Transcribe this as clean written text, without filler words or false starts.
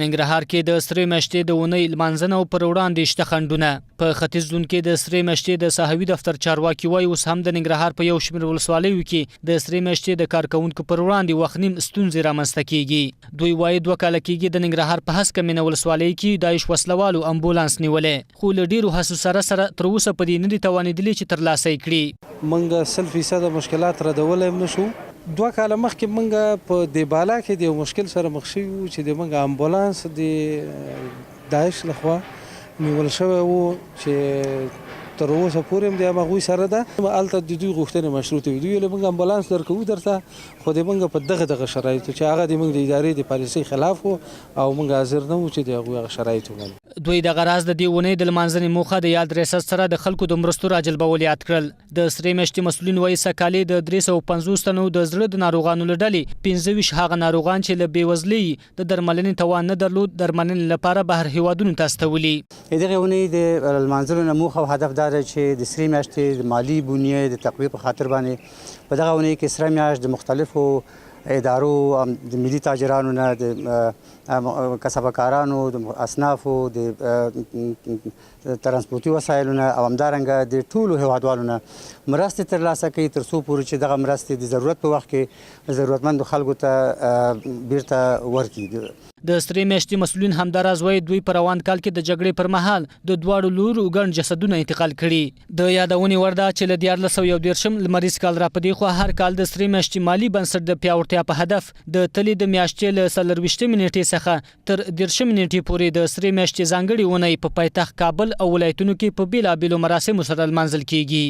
ننګرهار کې د سرې میاشتې د اونۍ لمانځنه او پر وړاندې شته خنډونه. په ختیځ زون کې د سرې میاشتې د ساحوي دفتر چارواکي وایي اوس هم د ننګرهار په یو شمېر ولسوالیو کې د سرې میاشتې د کارکونکو پر وړاندې وخت نیم ستونزې رامنځته کیږي. دوی وایي 2 کاله کېږي د ننګرهار په هسکه مینه ولسوالۍ کې داعش وسلوالو امبولانس نیولې، خو له ډېرو هڅو سره تر اوسه په دې نه دي توانېدلي چې ترلاسه یې کړي. موږ 100% مشکلات ردولی هم نشو. 2 کاله مخکې موږ په دې بالا کې د یو مشکل سره مخ شوي وو چې د موږ امبولانس د داعش لخوا نیول شوی وو چې تر اوسه پورې هم د هغوی سره ده. هلته د دوی غوښتنې مشروطې وي. دوی ویلې موږ امبولانس درکوو درته، خو د موږ په دغه شرایطو چې هغه د موږ د ادارې د پالیسۍ خلاف وو او موږ حاضر نه وو چې د هغوی هغه شرایط ومنو. دوی دغه راز د دې اونۍ د لمانځنې موخه د یاد ریاست سره د خلکو د مرستو راجلبول یاد کړل. د سرې میاشتې مسؤلین وایي سږکال د 350 تنو د زړه د ناروغانو له ډلې 25 هغه ناروغان چې له بېوزلۍ د درملنې توان نه درلود درملنې لپاره بهر هیوادونو ته استولي. دغه اونۍ د لمانځلو نه موخه او هدف دا دی چې د سرې میاشتې د مالي بنیې د تقویې په خاطر باندې په دغه اونۍ کې سره میاشت د مختلفو ادارو د ملي تاجرانو نه د کسبکارانو د اصنافو د ترانسپورتي وسایلو نه او همدارنګه د ټولو هیوادوالو نه مرستې ترلاسه کوي تر څو پورې چې دغه مرستې د ضرورت په وخت کې ضرورتمندو خلکو ته بیرته ورکړي. د سرې میاشتې مسؤلین همداراز وایي دوی په روان کال کې د جګړې پر مهال د دواړو لورو ګڼ جسدونه انتقال کړي. د یادونې وړ ده چې له 1411 لمریز کال را په دېخوا هر کال د سرې میاشتې مالي بنسټ د پیاوړتیا په هدف د تلې د میاشتې له 24 نیټې څخه تر 13 نیټې پورې د سرې میاشتې ځانګړې اونۍ په پایتخت کابل او ولایتونو کې په بیلابیلو مراسمو سره لمانځل کیږي.